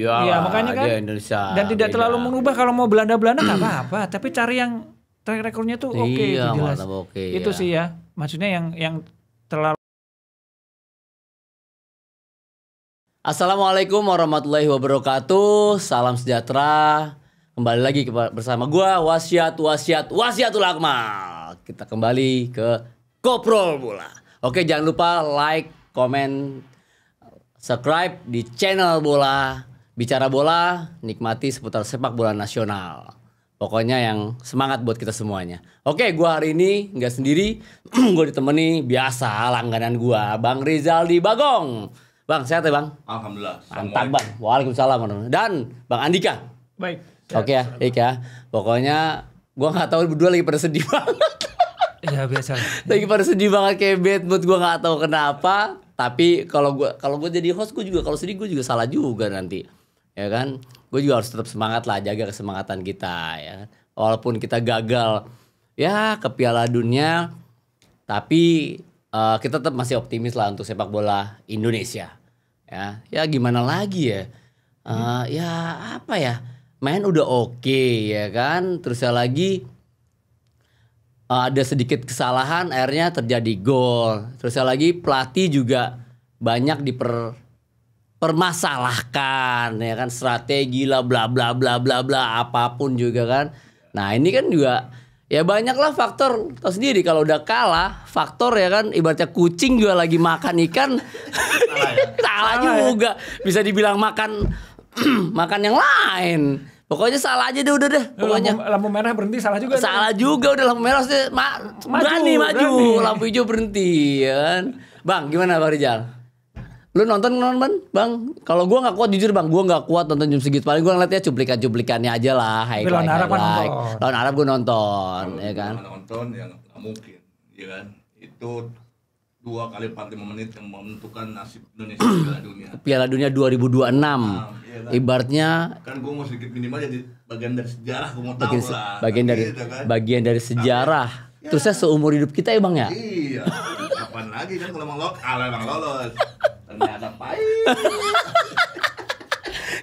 Iya, makanya kan. Indonesia Dan tidak beda. terlalu mengubah kalau mau Belanda nggak apa-apa, tapi cari yang track recordnya tuh oke, Iya, itu jelas. mantap, oke, Itu ya. sih ya, maksudnya yang terlalu. Assalamualaikum warahmatullahi wabarakatuh. Salam sejahtera. Kembali lagi bersama gua Wasiatul Akmal. Kita kembali ke Koprol Bola. Oke, jangan lupa like, komen, subscribe di channel Bola Bicara Bola, nikmati seputar sepak bola nasional. Pokoknya yang semangat buat kita semuanya. Oke, gua hari ini nggak sendiri. Gua ditemani biasa langganan gua, Bang Rizaldi Bagong. Bang, sehat ya Bang? Alhamdulillah. Mantap Bang. Waalaikumsalam. Dan Bang Andika. Baik. Oke ya, baik ya. Pokoknya gua nggak tahu berdua lagi pada sedih banget. Ya biasa. Lagi pada sedih banget kayak bad mood, gua nggak tahu kenapa. Tapi kalau gua jadi host, gua juga kalau sedih gua juga salah juga nanti. Ya kan? Gue juga harus tetap semangat lah, jaga kesemangatan kita ya kan. Walaupun kita gagal ya ke Piala Dunia, tapi kita tetap masih optimis lah untuk sepak bola Indonesia. Ya gimana lagi ya? Ya apa ya? Main udah oke ya kan. Terus lagi ada sedikit kesalahan, akhirnya terjadi gol. Terus lagi pelatih juga banyak permasalahkan ya kan, strategi lah bla bla bla bla bla apapun juga kan. Nah ini kan juga ya banyak lah faktor, tahu sendiri kalau udah kalah faktor ya kan, ibaratnya kucing juga lagi makan ikan salah juga bisa dibilang makan makan yang lain. Pokoknya salah aja deh udah deh. Pokoknya lampu merah berhenti salah juga. Salah juga udah, lampu merah berani maju, lampu hijau berhenti ya kan. Bang gimana Bang Rizal? Lu nonton Bang? Kalau gua nggak kuat jujur Bang, gua nggak kuat nonton jam segitu. Paling gua ngeliatnya cuplikannya aja lah. Lawan Arab kan nonton. Lawan Arab gua nonton, ya kan? Nonton yang nggak mungkin, ya kan? Itu 2 kali 45 menit yang menentukan nasib Indonesia di Piala Dunia. Piala Dunia 2026. Iya kan? Ibaratnya kan gua mau sedikit minimal jadi bagian dari sejarah, gua mau tahu lah. bagian dari sejarah. Ya. Terusnya seumur hidup kita ya Bang ya? Iya. Kapan lagi kan kalau emang lolos. Ternyata pahit.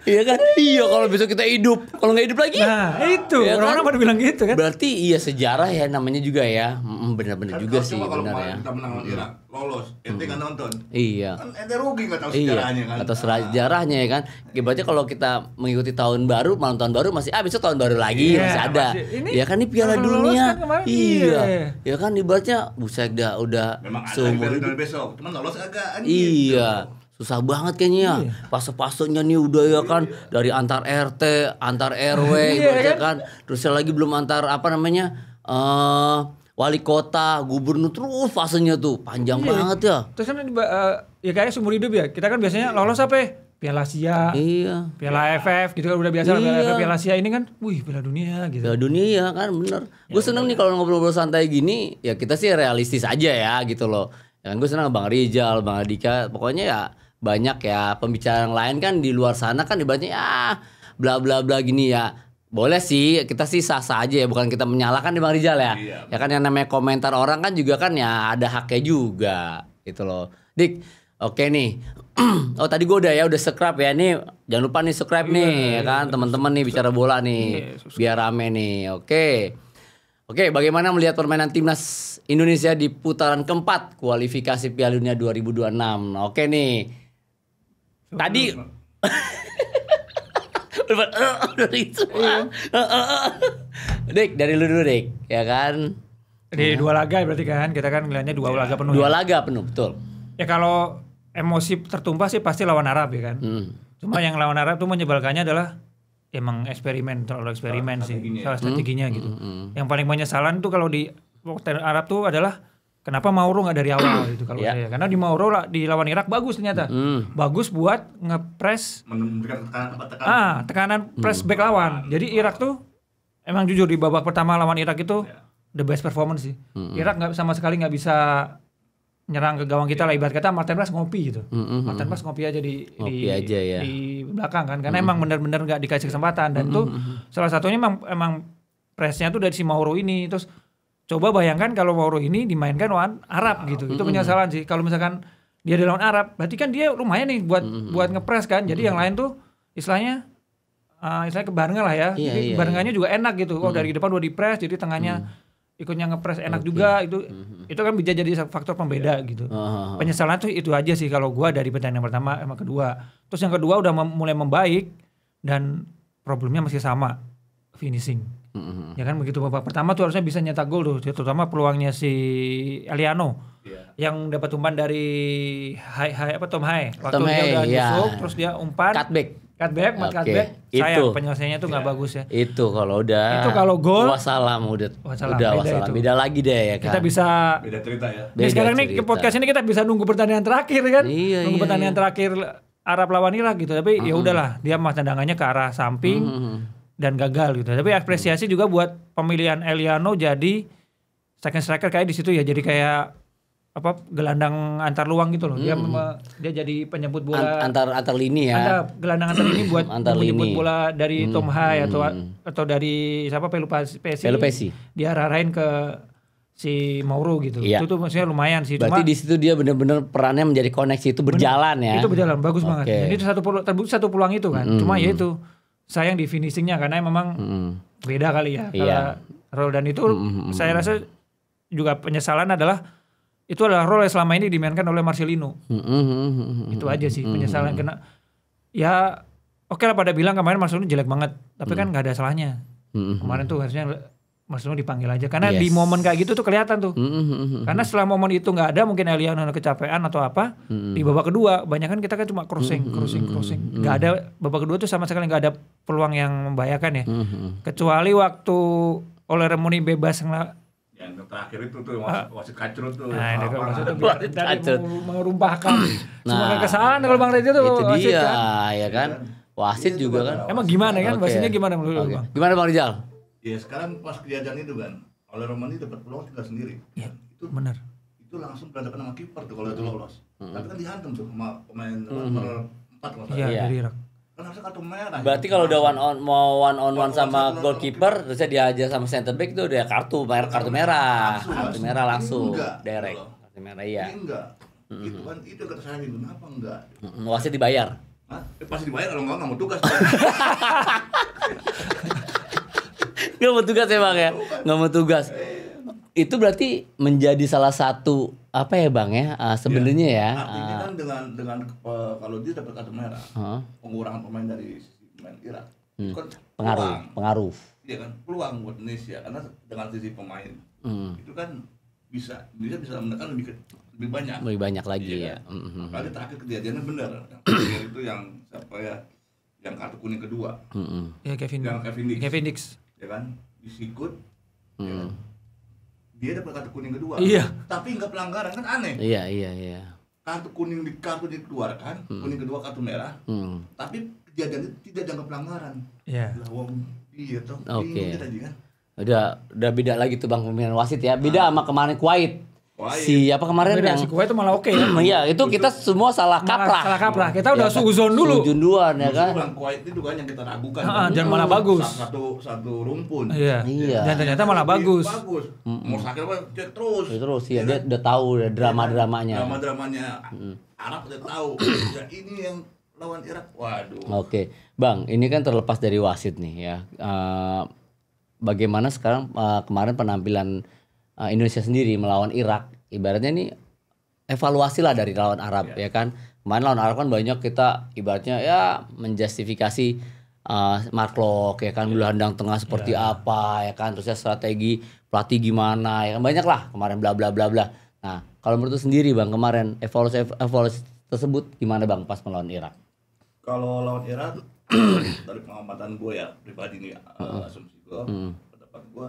Iya kan? Iya kalau besok kita hidup, kalau nggak hidup lagi. Nah itu ya orang-orang pada bilang gitu kan. Berarti iya sejarah ya namanya juga ya. Benar-benar Kan juga sih kalau benar ya. kita menang lawan Irak, lolos, ente kan nonton. Iya. Kan ente rugi nggak tahu sejarahnya kan. Atau sejarahnya ya kan. Ibaratnya kalau kita mengikuti tahun baru, malam tahun baru masih besok tahun baru lagi Iya, masih ada. Ya kan ini Piala Dunia. Kan kemarin, iya. Ya kan ibaratnya buset udah Memang ada seumur Piala hidup. Dunia besok, cuman lolos agak Iya. Susah banget kayaknya. Fase-fasenya nih udah ya kan dari antar RT, antar RW ibaratnya kan. Terus lagi belum antar apa namanya? Wali kota, gubernur, terus fasenya tuh panjang banget ya. Terus kan ya kayak seumur hidup ya. Kita kan biasanya lolos apa? Piala Asia. Iya. Piala AFF gitu kan udah biasa lah. Piala Asia ini kan, wih Piala Dunia gitu. Piala Dunia kan bener. Gue seneng nih kalau ngobrol-ngobrol santai gini. Ya kita sih realistis aja ya gitu loh. Ya kan gue seneng Bang Rizal, Bang Andika. Pokoknya ya banyak ya pembicaraan lain kan di luar sana kan ibaratnya ya bla bla bla gini ya. Boleh sih, kita sih sah-sah aja ya, bukan kita menyalahkan di Bang Rizal ya. Iya. Ya kan yang namanya komentar orang kan juga kan ya ada haknya juga gitu loh. Dik, oke nih. Oh tadi gue udah subscribe ya nih. Jangan lupa nih subscribe nih ya kan teman-teman nih bicara bola nih. Biar rame nih. Oke, bagaimana melihat permainan timnas Indonesia di putaran keempat kualifikasi Piala Dunia 2026? Oke nih. Tadi Dik, dari lu dulu Dik, ya kan? Di 2 laga berarti kan, kita kan ngeliatnya 2 laga penuh. 2 laga penuh, betul. Ya kalau emosi tertumpah sih pasti lawan Arab ya kan. Cuma yang lawan Arab tuh menyebalkannya adalah emang terlalu eksperimen sih, salah strateginya gitu. Yang paling banyak kesalahan tuh kalau di Arab tuh adalah kenapa Mauro nggak dari awal gitu kalau saya. Karena di Mauro di lawan Irak bagus ternyata. Bagus buat ngepres memberikan tekanan. tekanan press back lawan. Jadi Irak tuh emang jujur di babak pertama lawan Irak itu the best performance sih. Irak sama sekali nggak bisa nyerang ke gawang kita lah, ibarat kata Martin Paes ngopi gitu. Martin Paes ngopi aja di belakang kan, karena emang benar-benar nggak dikasih kesempatan. Dan tuh salah satunya emang pressnya tuh dari si Mauro ini. Terus coba bayangkan kalau Mauro ini dimainkan lawan Arab gitu, itu penyesalan sih. Kalau misalkan dia di lawan Arab, berarti kan dia lumayan nih buat ngepres kan. Jadi yang lain tuh istilahnya kebarengan lah ya. Iya, Jadi iya, barengannya juga enak gitu. Oh dari depan udah di-press, jadi tengahnya ikutnya ngepres enak juga. Itu kan bisa jadi faktor pembeda gitu. Penyesalan tuh itu aja sih kalau gua dari pertandingan pertama sama kedua. Terus yang kedua udah mulai membaik dan problemnya masih sama, finishing. Ya kan begitu, babak pertama tuh harusnya bisa nyetak gol tuh, terutama peluangnya si Eliano yang dapat umpan dari Tom Hai waktu Tom dia Hai, udah ya. nyusuk terus dia umpan Cutback. Cutback. Sayang penyelesaiannya tuh nggak bagus ya. Itu kalau udah. Itu kalau gol. Wassalam udah Wassalam. Beda lagi deh ya kan. Kita bisa. Beda cerita ya. Sekarang nih ke podcast ini kita bisa nunggu pertandingan terakhir kan. Nunggu pertandingan terakhir Arab lawan Irak gitu. Tapi ya udahlah, dia mah tendangannya ke arah samping dan gagal gitu. Tapi apresiasi juga buat pemilihan Eliano jadi second striker kayak di situ ya. Jadi kayak gelandang antar luang gitu loh. Dia jadi penyebut bola antar lini ya. Gelandang antar lini buat menyebut bola dari Tom Hai atau dari siapa Pelupesi. Dia arahin ke si Mauro gitu. Itu tuh maksudnya lumayan sih. Berarti di situ dia benar-benar perannya menjadi koneksi itu berjalan ya. Itu berjalan bagus banget. Jadi itu terbukti satu peluang itu kan. Cuma ya itu sayang di finishingnya karena memang beda kali ya. Kalau dan itu saya rasa juga penyesalan adalah itu adalah role yang selama ini dimainkan oleh Marcelino. Itu aja sih penyesalan kena. Ya oke lah pada bilang kemarin Marcelino jelek banget, tapi kan nggak ada salahnya. Kemarin tuh harusnya Marcelino dipanggil aja karena di momen kayak gitu tuh kelihatan tuh. Karena setelah momen itu nggak ada, mungkin Eliano kecapean atau apa, di babak kedua banyak kan kita kan cuma crossing. Nggak ada babak kedua tuh sama sekali nggak ada peluang yang membahayakan ya. Kecuali waktu oleh Remoni bebas Yang terakhir itu tuh wasit kacrut tuh. Nah, wasit kacrut mengerumpahkan semua kesalahan kalau Bang Redi tuh itu wasit dia, kan. ya kan. Wasit juga kan. Emang gimana kan? Wasitnya gimana menurut Bang? Gimana Bang Rizal? Ya sekarang pas kejadian itu kan, oleh Romani dapat peluang tinggal sendiri. Iya, itu benar. Itu langsung berhadapan sama kiper tuh kalau itu lolos. Tapi kan dihantam tuh sama pemain nomor 4 kalau Iya, dari Irak. Kan harusnya kartu merah. Berarti kalau udah one on one sama goalkeeper, terusnya diajar sama center back itu udah kartu merah. Kartu merah langsung. Direct. Kartu merah iya. Enggak. Itu kan itu kata saya kenapa enggak? Wasit dibayar. Hah? Pasti dibayar kalau enggak mau tugas. Nggak mau tugas ya Bang ya? Nggak mau tugas. Itu berarti menjadi salah satu apa ya Bang ya sebenarnya ya. Artinya kan dengan kalau dia dapat kartu merah, pengurangan pemain dari sisi pemain Irak, itu kan pengaruh. Iya kan, peluang buat Indonesia karena dengan sisi pemain itu kan bisa menekan lebih banyak lagi iya, ya. Kan? Apalagi terakhir kejadiannya benar. Yang terakhir itu yang siapa ya? Yang kartu kuning kedua. Ya Kevin Dix. Ya kan, disikut. Ya kan? Dia dapat kartu kuning kedua. Iya. Tapi nggak pelanggaran kan aneh. Iya. Kartu dikeluarkan, kuning kedua kartu merah. Tapi kejadian itu tidak dianggap pelanggaran. Iya. Iya toh. Oke. Tadi kan. Udah beda lagi tuh Bang pemilihan wasit ya. Beda sama kemarin Kuwait. Siapa kemarin yang si Kuwait itu malah oke ya. Iya, itu kita semua salah kaprah. Kita udah suzon dulu. Suzon duluan ya kan. Kuwait itu kan yang kita ragukan. Dan malah bagus. Satu rumpun. Iya. Dan ternyata malah bagus. Mau sakit apa cek terus. Terus ya dia udah tahu drama-dramanya. Drama-dramanya Arab udah tahu. Ya ini yang lawan Irak. Waduh. Oke. Bang, ini kan terlepas dari wasit nih ya. Bagaimana sekarang kemarin penampilan Indonesia sendiri melawan Irak, ibaratnya ini evaluasi lah dari lawan Arab ya kan. Kemarin lawan Arab kan banyak kita ibaratnya ya menjustifikasi Mark Locke ya kan, gelandang tengah seperti apa ya kan, terusnya strategi pelatih gimana ya kan, banyak lah kemarin bla bla bla bla. Nah kalau menurut sendiri Bang kemarin evaluasi tersebut gimana Bang pas melawan Irak? Kalau lawan Irak dari pengamatan gue ya pribadi nih asumsi gue, pendapat gue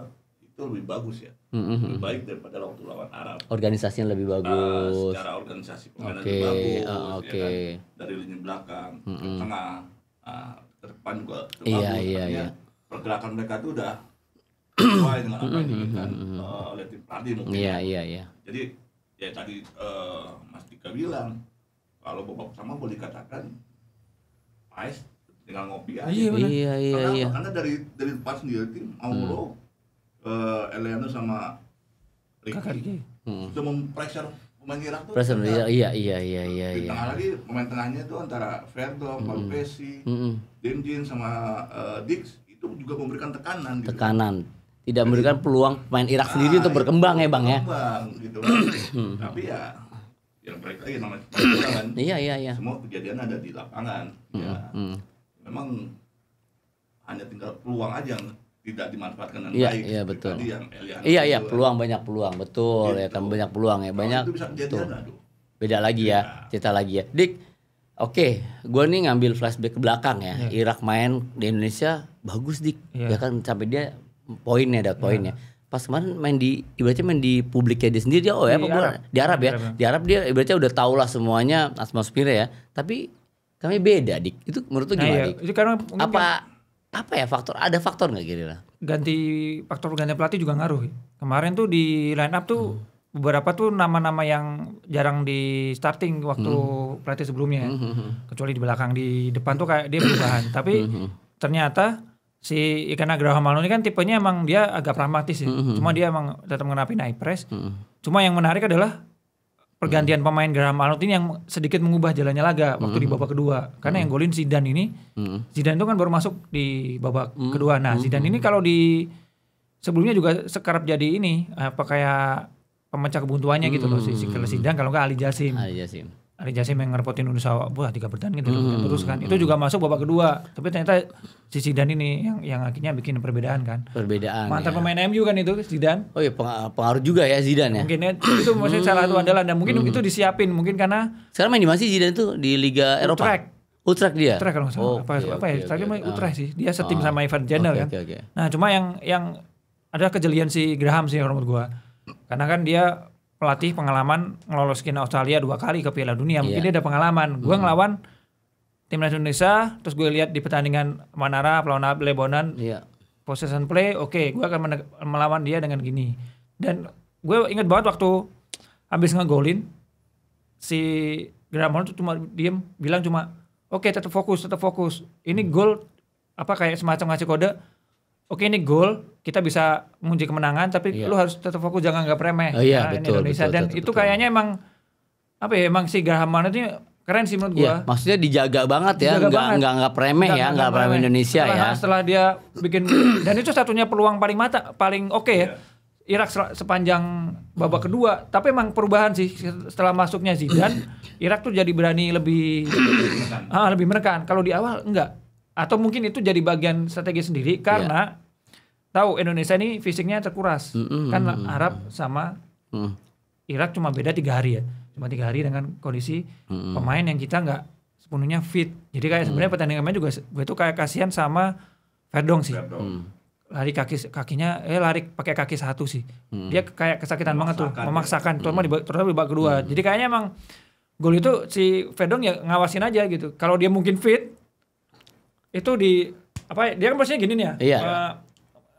itu lebih bagus ya. Lebih baik daripada waktu lawan Arab. Organisasinya lebih bagus. Secara organisasi pemain lebih bagus. Ya kan? Dari lini belakang ke tengah, ke depan juga Iya. Pergerakan mereka itu udah sesuai dengan apa yang diinginkan oleh tim pelatih mungkin. Iya. Jadi ya tadi Mas Dika bilang kalau babak pertama boleh dikatakan Pais tinggal ngopi aja. Iya. Karena dari depan sendiri tim Mauro Eliano sama Ricky sudah mempressure pemain Irak tuh. Iya. Di tengah lagi pemain tengahnya tuh antara Verdong, Malpesi, Demjin sama Dix itu juga memberikan tekanan. Gitu. Tidak memberikan peluang pemain Irak sendiri untuk berkembang ya Bang ya. Gitu kan. Tapi ya yang balik lagi namanya bola kan. Iya. Semua kejadian ada di lapangan. Ya. Memang hanya tinggal peluang aja yang tidak dimanfaatkan dengan baik. Iya betul. Tadi yang Eliano Iya banyak peluang betul gitu. Ya kan banyak peluang ya banyak. Itu bisa kejadian aduh. Beda lagi ya, cerita lagi ya. Dik, oke, gue nih ngambil flashback ke belakang ya. Irak main di Indonesia bagus Dik, ya kan sampai dia dapat poinnya. Pas kemarin ibaratnya main di publiknya dia sendiri dia di Arab ya. Di Arab dia ibaratnya udah tau lah semuanya atmosfernya ya. Tapi kami beda Dik. Itu menurut lu gimana Dik? Itu karena apa ya faktor? Ada faktor nggak kira-kira? Faktor ganti pelatih juga ngaruh. Kemarin tuh di line up tuh beberapa tuh nama-nama yang jarang di starting waktu pelatih sebelumnya. Kecuali di belakang, di depan tuh kayak dia perubahan. Tapi ternyata karena Graham Arnold ini kan tipenya emang dia agak pragmatis ya. Cuma dia emang tetap mengenapin high press. Cuma yang menarik adalah pergantian pemain Graham Arnold ini yang sedikit mengubah jalannya laga waktu di babak kedua. Karena yang golin Zidane ini, Zidane itu kan baru masuk di babak kedua. Nah Zidane ini kalau di sebelumnya juga sekarang jadi ini kayak pemecah kebuntuannya gitu loh si Zidane, kalau nggak Ali Jasim yang ngerepotin Indonesia 3 pertandingan gitu terus kan. Itu juga masuk babak kedua. Tapi ternyata si Zidane ini yang akhirnya bikin perbedaan kan. Mantan pemain MU kan itu Zidane. Oh iya pengaruh juga ya Zidane ya. Mungkin itu maksudnya salah satu andalan dan mungkin itu disiapin mungkin karena sekarang main di mana sih Zidane tuh di Liga Eropa? Utrecht dia. Utrecht kalau nggak salah. Apa ya? Utrecht sih. Dia setim sama Ivan Jenner kan. Nah, cuma yang ada kejelian si Graham sih menurut gua. Karena kan dia pelatih pengalaman ngeloloskin Australia 2 kali ke Piala Dunia. Mungkin dia ada pengalaman. Gue ngelawan timnas Indonesia, terus gue lihat di pertandingan Manara lawan Lebanon, possession play, gue akan melawan dia dengan gini. Dan gue ingat banget waktu habis ngegolin, si Graham Arnold cuma diem, bilang cuma, tetap fokus. Ini gol kayak semacam ngasih kode. Oke ini gol, kita bisa mengunci kemenangan, tapi lu harus tetap fokus, jangan anggap remeh. Betul, Indonesia. Dan itu kayaknya emang emang si Graham Arnold ini keren sih menurut gua. Maksudnya dijaga banget ya, nggak anggap remeh ya, nggak remeh Indonesia ya. Setelah dia bikin dan itu satunya peluang paling oke ya. Irak sepanjang babak kedua, tapi emang perubahan sih setelah masuknya Zidane, Irak tuh jadi berani lebih menekan. Kalau di awal enggak. Atau mungkin itu jadi bagian strategi sendiri karena tahu Indonesia ini fisiknya terkuras. Kan Arab sama Irak cuma beda 3 hari ya. Cuma 3 hari dengan kondisi pemain yang kita nggak sepenuhnya fit. Jadi kayak sebenarnya pertandingannya juga gue itu kayak kasihan sama Verdong sih. Lari kakinya lari pakai kaki satu sih. Dia kayak kesakitan banget tuh, memaksakan terutama di babak kedua. Jadi kayaknya emang gol itu si Verdong ya ngawasin aja gitu. Kalau dia mungkin fit itu dia kan pastinya gini nih ya.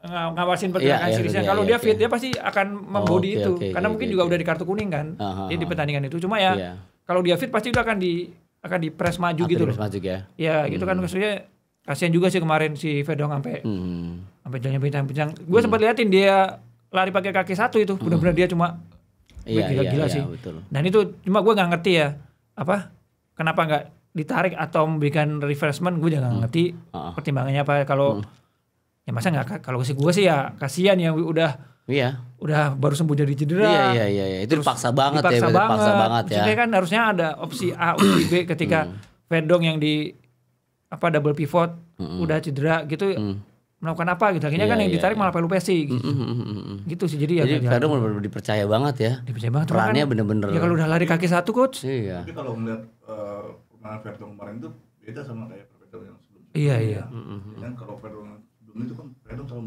Ngawasin pergerakan serisnya. Kalau dia fit dia pasti akan membody itu. Karena mungkin juga udah di kartu kuning kan. Dia di pertandingan itu. Cuma ya kalau dia fit pasti itu akan di press maju gitu loh. Ya gitu kan maksudnya kasihan juga sih kemarin si Verdong sampai jalannya pincang-pincang. Gue sempat liatin dia lari pakai kaki satu itu. Benar-benar dia cuma gila-gila sih. Betul. Dan itu cuma gue nggak ngerti ya kenapa nggak ditarik atau memberikan refreshment. Gue juga nggak ngerti pertimbangannya apa. Kalau ya masa nggak, kalau gue sih ya kasihan ya udah baru sembuh dari cedera. Iya. Itu dipaksa banget ya. Maksudnya kan harusnya ada opsi A, opsi B ketika Verdong yang di double pivot udah cedera gitu melakukan apa gitu. Akhirnya kan yang ditarik malah Pelupesi gitu. Gitu sih jadi Verdong benar-benar dipercaya banget ya. Dipercaya banget. Perannya bener-bener. Ya kalau udah lari kaki satu coach. Iya. Tapi kalau ngeliat Verdong kemarin itu beda sama kayak Verdong yang sebelumnya. Iya. Dan kalau Verdong yang sebelumnya itu kan Verdong selalu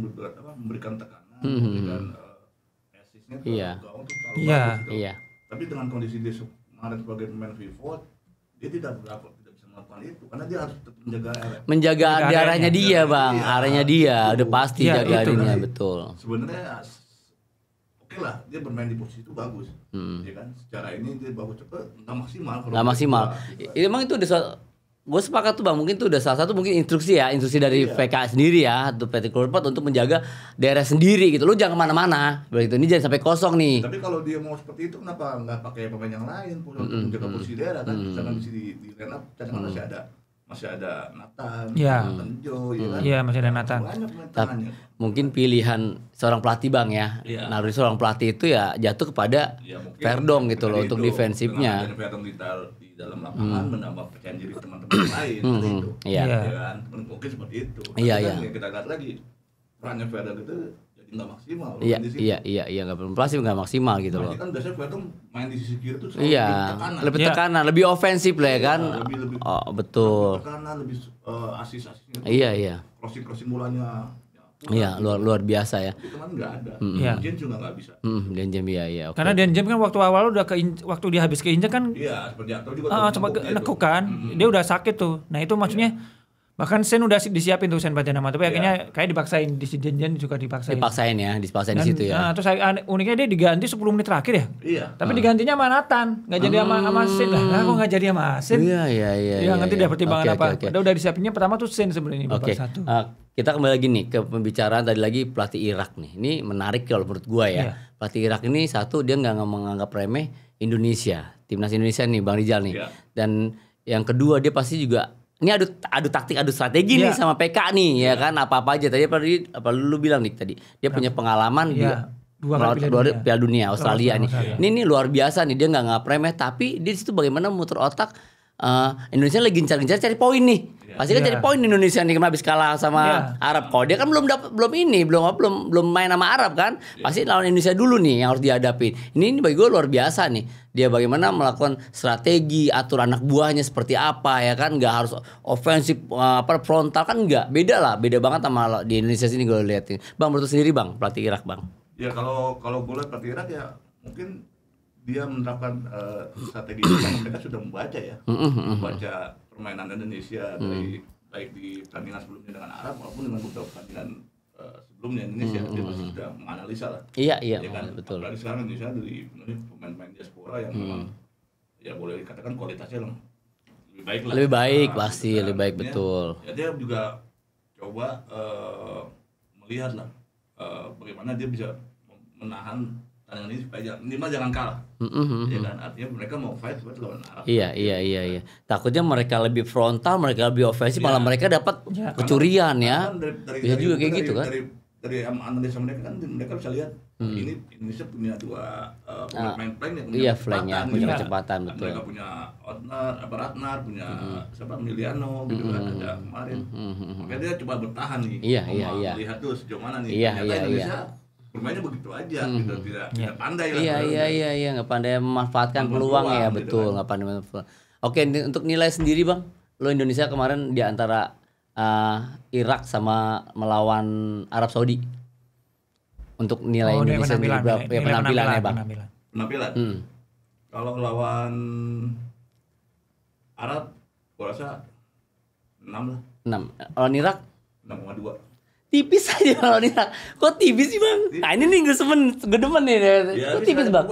memberikan tekanan, memberikan asisnya ke gawang itu selalu bagus gitu. Iya. Tapi dengan kondisi dia kemarin sebagai pemain pivot, dia tidak bisa melakukan itu karena dia harus tetap menjaga areanya dia, Bang. Areanya dia udah pasti jaga dirinya betul. Sebenarnya oke lah, dia bermain di posisi itu bagus, ya kan? Secara ini dia bagus, cepat, nggak maksimal. Emang itu udah gue sepakat tuh Bang, mungkin tuh udah salah satu mungkin instruksi dari VK sendiri ya, atau PT Korpot untuk menjaga daerah sendiri gitu. Lu jangan kemana-mana, begitu. Ini jangan sampai kosong nih. Tapi kalau dia mau seperti itu, kenapa nggak pakai pemain yang lain untuk menjaga posisi daerah kan? Misalkan di line up, cadangan masih ada Nathan, Nathan Jo, ya kan? Iya, masih ada Nathan. Tapi mungkin pilihan seorang pelatih Bang ya. Nah, dari seorang pelatih itu ya jatuh kepada Verdong gitu loh untuk defensifnya. Verdong di dalam lapangan menambah percaya diri teman-teman lain itu. Iya. Ya kan? Mungkin seperti itu. Iya. Kita lihat lagi perannya Verdong itu jadi nggak maksimal. Iya, nggak maksimal gitu loh. Kan biasanya Verdong main di sisi kiri tuh lebih tekanan, lebih ofensif lah ya kan. Lebih Betul. tekanan, lebih asis-asisnya. Iya. Crossing bolanya. Iya, luar biasa ya. Itu kan nggak ada. Denjem juga nggak bisa. Denjem iya. Karena Denjem kan waktu awal udah waktu dia habis keinjak kan. Iya, seperti jatuh juga. Coba nekuk kan. Dia udah sakit tuh. Nah itu maksudnya bahkan Sen udah disiapin tuh Sen Bajanama, tapi akhirnya kayak dipaksain di Denjem juga dipaksain. Dipaksain di situ ya. Nah, terus uniknya dia diganti 10 menit terakhir ya. Iya. Tapi digantinya sama Nathan, nggak jadi sama Sen lah. Nah, kok nggak jadi sama Sen? Iya. Nanti dia pertimbangan apa? Udah disiapinnya pertama tuh Sen sebenarnya babak satu. Kita kembali lagi nih ke pembicaraan tadi lagi pelatih Irak nih. Ini menarik kalau menurut gua ya. Pelatih Irak ini satu, dia nggak menganggap remeh Indonesia, timnas Indonesia nih Bang Rizal nih. Dan yang kedua dia pasti juga ini adu taktik, adu strategi nih sama PK nih ya kan, apa-apa aja tadi apa lu bilang nih tadi. Dia punya pengalaman dua kali Piala Dunia Australia nih. Ini luar biasa nih, dia nggak nganggap remeh, tapi dia di situ bagaimana muter otak. Indonesia lagi gencar-gencar cari poin nih. Pasti kan cari poin Indonesia nih karena habis kalah sama Arab. Kalau dia kan belum main sama Arab kan. Pasti lawan Indonesia dulu nih yang harus dihadapin. Ini bagi gue luar biasa nih. Dia bagaimana melakukan strategi, atur anak buahnya seperti apa ya kan, nggak harus ofensif frontal kan nggak. Beda banget sama di Indonesia sini gue liatin. Bang, menurut sendiri Bang, pelatih Irak Bang. Ya kalau gue lihat pelatih Irak ya mungkin dia menerapkan strategi yang mereka sudah membaca permainan Indonesia dari baik di pertandingan sebelumnya dengan Arab maupun dengan beberapa pertandingan sebelumnya Indonesia. Dia pasti sudah menganalisa lah. Iya kan? Betul. Apalagi sekarang Indonesia dari pemain-pemain diaspora yang memang ya boleh dikatakan kualitasnya lebih baik lah. Lebih baik pasti, lebih baik betul. Ya dia juga coba melihat lah bagaimana dia bisa menahan tantangan ini supaya minimal jangan kalah. Ya kan, artinya mereka mau fight buat lawan Arab. Iya. Takutnya mereka lebih frontal, mereka lebih ofensif, malah mereka dapat kecurian ya. Bisa juga kayak gitu kan. Dari analisa mereka kan mereka bisa lihat ini Indonesia punya dua pemain flank yang punya kecepatan betul. Mereka punya Ratnar, punya siapa Miliano gitu kan ada kemarin. Makanya dia coba bertahan nih. Iya. Lihat tuh sejauh mana nih. Iya. Bermainnya begitu aja gitu, tidak pandai lah. Iya, nggak pandai memanfaatkan peluang ya, betul, nggak pandai memanfaatkan. Oke, untuk nilai sendiri Bang, lo Indonesia kemarin di antara Irak sama melawan Arab Saudi. Untuk nilai Indonesia sendiri berapa? Penampilannya Bang. Penampilan. Kalau lawan Arab, gua rasa 6 lah. 6. Lawan Irak? 6,2. Tipis aja kalau Irak. Kok tipis sih Bang? Nah ini nih gue demen nih. Ya, tipis Bang.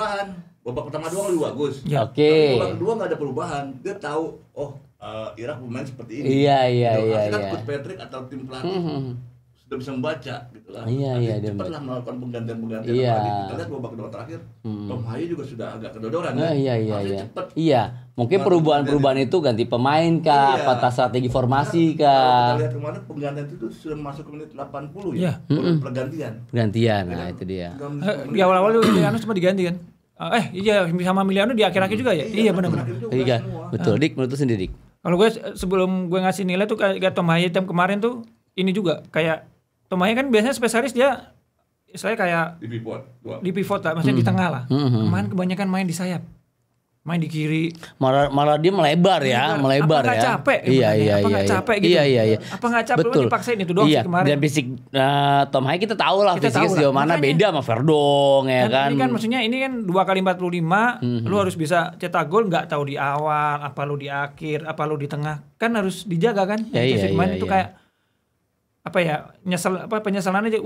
Babak pertama doang lebih bagus. Oke. Babak kedua nggak ada perubahan. Dia tahu, Irak bermain seperti ini. Iya. Kan Coach Patrick atau tim pelatih sudah bisa membaca gitu lah. Iya. Cepatlah melakukan penggantian. Iya. Kita lihat babak kedua terakhir, Tom Haye juga sudah agak kedodoran. Iya. Iya. Mungkin perubahan itu ganti pemain kah, patah strategi formasi kah. Kita lihat kemarin penggantian itu sudah masuk ke menit 80 ya. Pergantian. Nah, itu dia. Di awal-awal Miliano cuma diganti kan. Iya sama Miliano di akhir-akhir juga ya. Iya benar. Iya. Betul, Dik, menurut sendiri. Kalau gue sebelum gue ngasih nilai tuh kayak Tom Haye kemarin tuh ini juga kayak Tom Haye kan biasanya spesialis dia saya kayak di pivot lah, maksudnya di tengah lah. Kemarin kebanyakan main di sayap. Main di kiri. Malah dia melebar ya. Apa nggak capek? Iya. Apa nggak capek gitu? Iya. Apa nggak capek? Betul. Dipaksain itu doang sih kemarin. Dan fisik Tom Haye kita tahu lah fisiknya sejauh mana beda sama Verdong ya kan. Ini kan maksudnya ini kan 2 kali 45, lu harus bisa cetak gol, nggak tahu di awal, apa lu di akhir, apa lu di tengah, kan harus dijaga kan. Kemarin itu kayak apa ya penyesalan aja.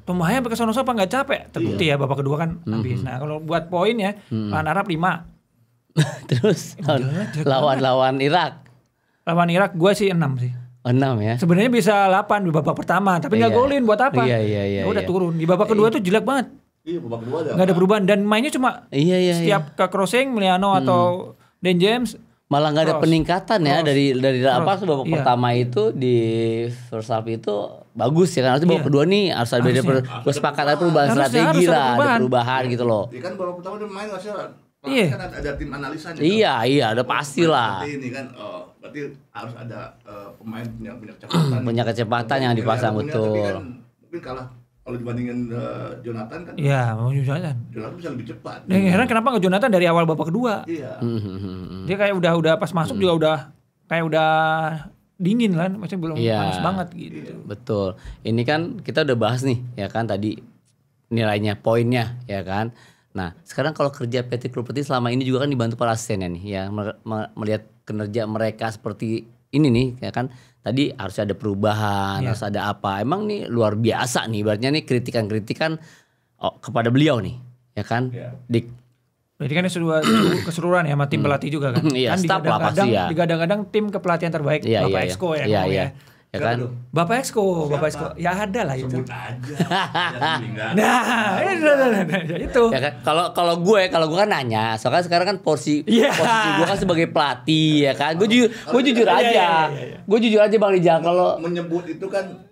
Tom Haye sampai ke sono apa nggak capek? Terbukti ya babak kedua kan habis. Nah kalau buat poin ya lawan Arab 5. Terus lawan Irak lawan Irak gue sih 6 sih. 6 ya. Sebenarnya bisa 8 di babak pertama, tapi nggak golin buat apa? Iya. Udah turun. Di babak kedua tuh jelek banget. Iya, babak kedua Nggak ada perubahan dan mainnya cuma setiap ke crossing Miliano atau Dan James. Malah nggak ada peningkatan ya dari apa babak Iya. pertama itu di first half itu bagus ya kan. Harusnya babak kedua nih harus ada gue sepakat ada perubahan strategi lah, ada perubahan gitu loh. Iya kan babak pertama dia main harusnya. Iya. Kan ada tim analisanya. Iya, ada pastilah. Berarti ini kan berarti harus ada pemain punya kecepatan. Punya kecepatan yang dipasang Tapi betul. kan mungkin kalah kalau dibandingin Jonathan kan. Iya, mau Jonathan. Jonathan bisa lebih cepat. Heran kenapa nggak Jonathan dari awal babak kedua? Iya. Dia kayak udah pas masuk juga udah dingin kan, maksudnya belum panas banget gitu. Betul. Ini kan kita udah bahas nih ya kan tadi nilainya, poinnya ya kan. Nah, sekarang kalau kerja PT Klubpetis selama ini juga kan dibantu para asistennya nih ya, melihat kinerja mereka seperti ini nih ya kan. Tadi harus ada perubahan, harus ada apa. Emang nih luar biasa nih, ibaratnya nih kritikan-kritikan kepada beliau nih ya kan. Dik. Berarti kan sudah keseluruhan ya sama tim pelatih juga kan. Iya, Kan staff lah pasti ya. digadang-gadang tim kepelatihan terbaik Bapak Exco ya. Iya. Ya kan? Bapak Exco. Ya ada lah itu. Sebut aja. Nah, itu. Ya kan? Kalau gue kan nanya, soalnya sekarang kan posisi gue kan sebagai pelatih ya kan. Gue jujur aja. Gue jujur aja Bang Rijal kalau menyebut itu kan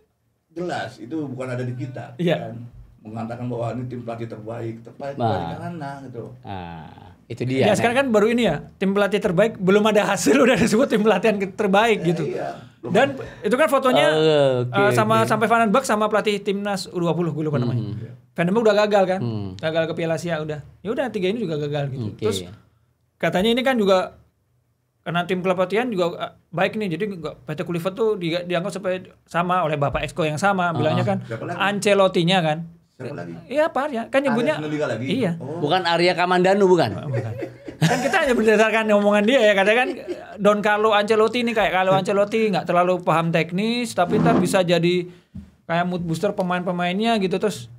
jelas itu bukan ada di kita. Iya. Kan? Mengatakan bahwa ini tim pelatih terbaik di mana gitu. Itu dia. Ya sekarang kan baru ini ya, tim pelatih terbaik belum ada hasil udah disebut tim pelatihan terbaik gitu. Iya. Dan itu kan fotonya sampai Van den Berg sama pelatih timnas U20 gue lupa namanya. Van den Berg udah gagal kan, gagal ke Piala Asia udah. Ya udah 3 ini juga gagal gitu. Terus katanya ini kan juga karena tim pelatihan juga baik nih, jadi PT Kluivert tuh dianggap supaya sama oleh Bapak Exco yang sama, bilangnya kan Ancelotti-nya kan. Siapa lagi? Iya Pak ya, kan nyebutnya. Iya. Bukan Arya Kamandanu bukan? Kan kita hanya berdasarkan omongan dia ya, kadang kan Don Carlo Ancelotti ini kayak kalau Ancelotti nggak terlalu paham teknis, tapi ntar bisa jadi kayak mood booster pemain-pemainnya gitu. Terus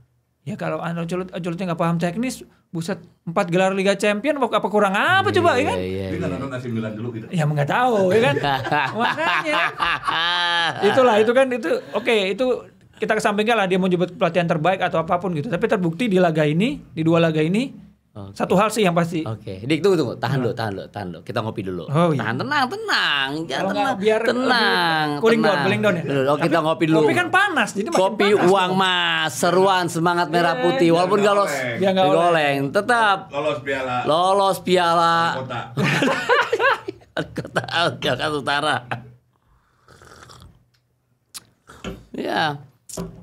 ya kalau Ancelotti nggak paham teknis, buset 4 gelar Liga Champion apa kurang apa coba ya kan? Dia nggak nonton AC Milan dulu gitu. Ya nggak tahu ya kan. Makanya itulah itu kan itu oke, itu kita kesampingkan lah dia mau nyebut pelatihan terbaik atau apapun gitu. Tapi terbukti di laga ini, di 2 laga ini, satu hal sih yang pasti. Oke. Dik tunggu. Tahan dulu. Kita ngopi dulu. Oh, iya. Tenang. Kalau nggak biar cooling down ya. Kita ngopi dulu. Kopi kan panas, jadi makin Kopi panas. Uang Mas, seruan semangat merah putih walaupun Biar galos nggak digoleng, tetap Lolos piala kota. kota. Kota Utara.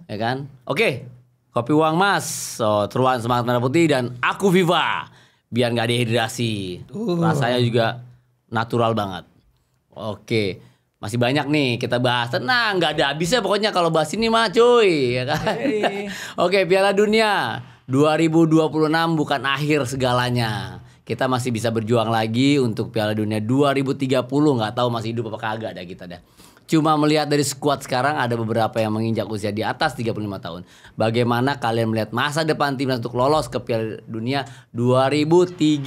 Ya kan? Oke. Kopi Uang Mas, seruan semangat merah putih dan aku Viva. Biar nggak dehidrasi. Rasanya juga natural banget. Oke. Masih banyak nih kita bahas. Tenang, nggak ada habisnya pokoknya kalau bahas ini mah cuy, ya kan? Oke, Piala Dunia 2026 bukan akhir segalanya. Kita masih bisa berjuang lagi untuk Piala Dunia 2030. Nggak tahu masih hidup apa kagak dah kita dah. Cuma melihat dari skuad sekarang ada beberapa yang menginjak usia di atas 35 tahun. Bagaimana kalian melihat masa depan timnas untuk lolos ke Piala Dunia 2030?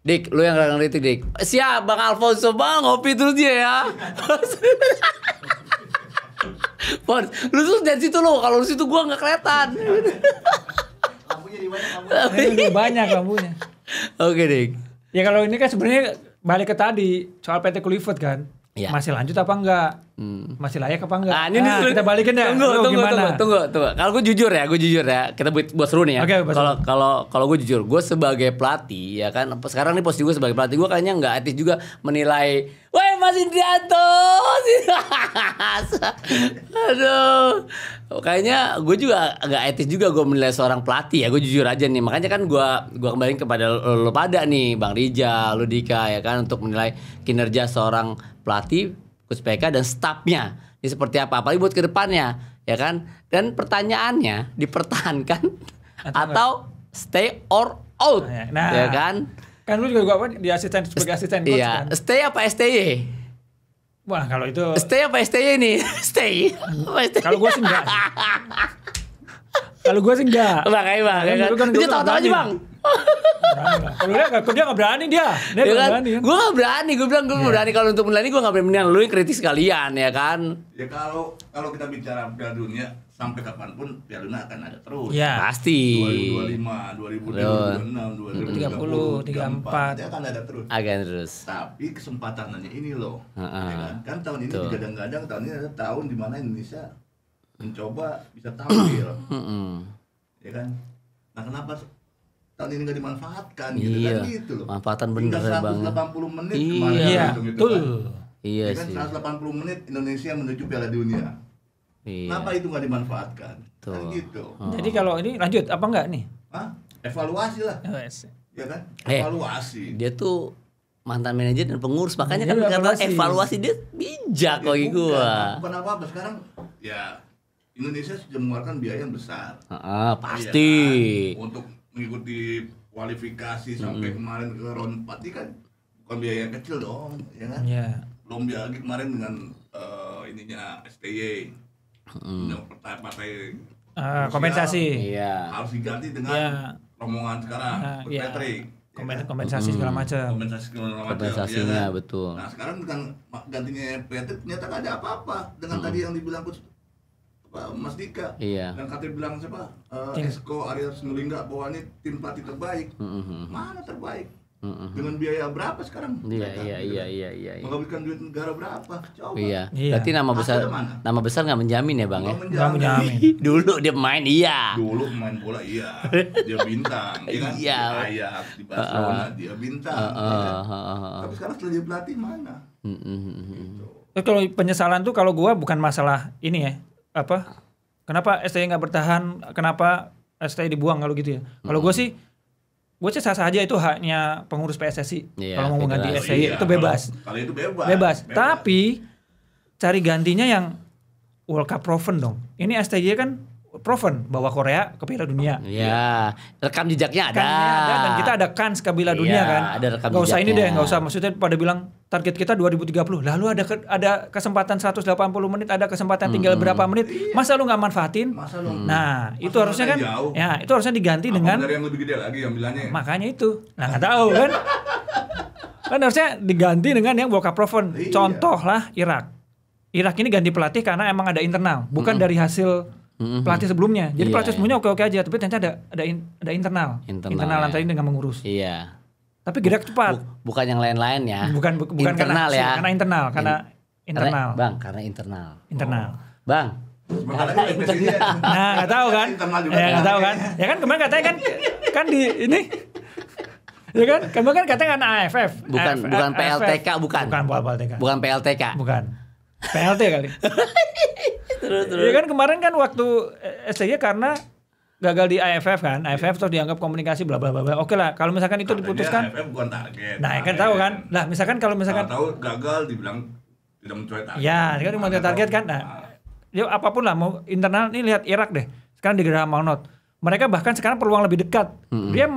Dik, lu yang ngeritik Dik. Siap Bang Alfonso, Bang, ngopi terus dia ya. Pon, lu tuh dari situ lu, kalau lu situ gua nggak kelihatan. Lampunya di mana? Banyak lampunya. Oke Dik. Ya kalau ini kan sebenarnya balik ke tadi soal PT Kluivert kan. Ya. Masih lanjut apa enggak? Masih layak apa enggak? Ini kita balikin ya. Tunggu. Kalau gue jujur ya, kita buat seru nih ya. Kalau gue jujur, gue sebagai pelatih ya kan, sekarang nih posisi gue sebagai pelatih, gue kayaknya nggak etis juga menilai, weh Mas Indrianto, aduh, kayaknya gue juga nggak etis juga gue menilai seorang pelatih ya, gue jujur aja nih, makanya kan gue kembaliin kepada lo pada nih, Bang Rijal, lo Dika ya kan, untuk menilai kinerja seorang pelatih, Coach PK dan stafnya ini seperti apa, apalagi buat kedepannya ya kan. Dan pertanyaannya dipertahankan atau stay or out, ya kan? Kan lu juga apa di asisten sebagai asisten coach iya. kan? Stay apa STY? Wah kalau itu Stay apa STY nih? Stay. Kalau gue sih enggak. Kalau gue sih enggak. Bang, ya kan? Dia tahu-tahu aja Bang. Kalau dia nggak berani dia Ya nggak kan? berani. Kan? Gue gak berani, gue bilang gue berani. Kalau untuk Melani gue gak berani, lu yang kritis kalian ya kan. Ya kalau kita bicara Piala Dunia sampai kapanpun Piala Dunia akan ada terus. Ya. Pasti 2025, 2026, 2030, 34. dia akan ada terus. akan terus. Tapi kesempatannya ini loh. Heeh. Ya kan tahun ini Betul. digadang-gadang tahun ini ada tahun di mana Indonesia mencoba bisa tampil. Ya kan? Nah, kenapa tahun ini nggak dimanfaatkan gitu Iya. kan gitu loh. Manfaatan bener Tinggal Bang. 180 menit Iya. kemarin Iya, gitu betul. kan. Iya Ya kan sih. 180 menit Indonesia menuju Piala Dunia. Iya. Kenapa itu nggak dimanfaatkan? Kan Tuh. gitu. Jadi kalau ini lanjut apa enggak nih? Hah? Evaluasi lah, Yes. ya kan? Eh, Evaluasi. Dia tuh mantan manajer dan pengurus, makanya kan Iya, karena evaluasi. evaluasi dia bijak Ya, bagi gua. bukan apa-apa sekarang ya Indonesia sudah mengeluarkan biaya yang besar. Pasti. Iya kan? Untuk mengikuti kualifikasi sampai kemarin ke round 4 ini kan bukan biaya yang kecil dong, ya kan? Iya. Belum lagi kemarin dengan ininya STY. Partai Kompensasi. Iya. harus diganti dengan Iya. rombongan sekarang, Iya. Patrick. Kompensasi segala macam. Kompensasi segala macam. Kompensasinya, ya kan? betul. Nah sekarang dengan gantinya Patrick ternyata nggak ada apa-apa dengan tadi yang dibilang Mas Dika. Iya. Dan katanya bilang siapa? Tim. Esko Arya Sinulinga bahwa ini tim pelatih terbaik. Mana terbaik? Dengan biaya berapa sekarang? Iya. Menghabiskan duit negara berapa? Coba. Iya. Iya. Berarti nama besar Hasilnya mana? nama besar nggak menjamin ya bang ya? Nggak menjamin. Dulu dia main iya. Dulu main bola iya, dia bintang, ya kan? Iya. Di Ajax, di Barcelona dia bintang. ya kan? Tapi sekarang setelah dia pelatih mana? Gitu. Kalau penyesalan tuh kalau gua bukan masalah ini ya. Apa? Kenapa STY nggak bertahan? Kenapa STY dibuang kalau gitu ya? Kalau gua sih sah-sah aja itu haknya pengurus PSSI. Iya, Kalau mau mengganti federasi. STY Iya, itu bebas. Kalau itu bebas. Bebas. Tapi cari gantinya yang World Cup proven dong. Ini STY kan proven bawa Korea ke Piala Dunia. Iya. Rekam jejaknya ada. Kan ada dan kita ada kans ke Piala Dunia Iya, kan. ada rekam Gak usah ini jejaknya. deh, gak usah maksudnya pada bilang target kita 2030. Lalu ada kesempatan 180 menit, ada kesempatan tinggal berapa menit. Masa lu nggak manfaatin? Masa lu? Nah, itu Masa harusnya kan lu jauh? ya, itu harusnya diganti Apa dengan benar yang lebih gede lagi yang bilangnya? makanya itu. Nah, nggak tahu kan. Kan harusnya diganti dengan yang World Cup proven. Iya. Contoh lah Irak. Irak ini ganti pelatih karena emang ada internal, bukan dari hasil pelatih sebelumnya. Jadi Iya, pelatih iya. sebelumnya oke-oke aja, tapi ternyata ada internal. Internal, antara ya. ini dengan mengurus. Iya. Tapi gerak cepat. Bukan yang lain-lain ya. Bukan internal karena, ya. karena internal, karena internal. Bang, karena internal. Internal. Bang. Sebentar lagi ada presiden. Nah, nggak tahu kan? Internal juga. Ya nggak tahu kan? Ya kan kemarin katanya kan di ini. Ya kan? Kemarin kan katanya kan AFF. Bukan PLTK, bukan. Bukan PLTK. Bukan PLTK. Bukan. PLT kali. Terus. Ya kan kemarin kan waktu STY karena gagal di AFF kan. AFF terus dianggap komunikasi bla bla bla. bla. Oke lah, kalau misalkan itu diputuskan. AFF bukan target. Nah, kan tahu kan? Lah, misalkan kalau misalkan tahu gagal dibilang tidak mencapai target. ya, kan cuma target kan. Nah, ya apapun lah mau internal nih lihat Irak deh. Sekarang di Gerham Maunot. Mereka bahkan sekarang peluang lebih dekat. Dia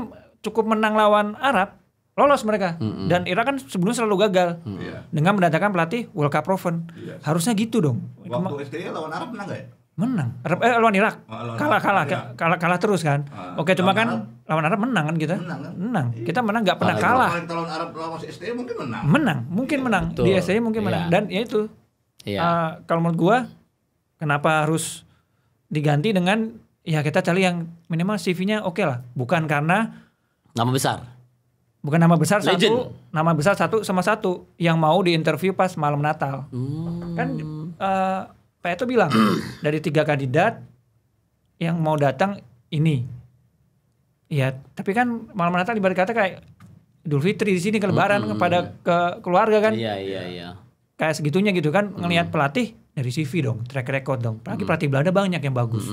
cukup menang lawan Arab, lolos mereka. Dan Irak kan sebelumnya selalu gagal. Iya. Dengan mendatangkan pelatih World Cup proven. Iya. Harusnya gitu dong. Waktu STY lawan Arab menang nggak ya? Menang. Lawan Irak. Lawan Kalah terus kan. Oke, cuma kan lawan Arab menang kan kita. Menang kan? Menang. Kita menang nggak pernah kalah. Kalau kita lawan Arab lawan STY mungkin menang. Mungkin menang. Betul. Di STY mungkin menang. Iya. Dan ya itu. Iya. Kalau menurut gua kenapa harus diganti dengan ya kita cari yang minimal CV-nya oke lah. Bukan karena Nama besar. bukan nama besar Legend. nama besar satu yang mau diinterview pas malam Natal. Kan Pak Eto bilang dari 3 kandidat yang mau datang ini. Ya, tapi kan malam Natal ibarat kata kayak Idul Fitri di sini ke Lebaran kepada ke keluarga kan. Iya. Kayak segitunya gitu kan ngelihat pelatih dari CV dong, track record dong. Apalagi pelatih Belanda banyak yang bagus.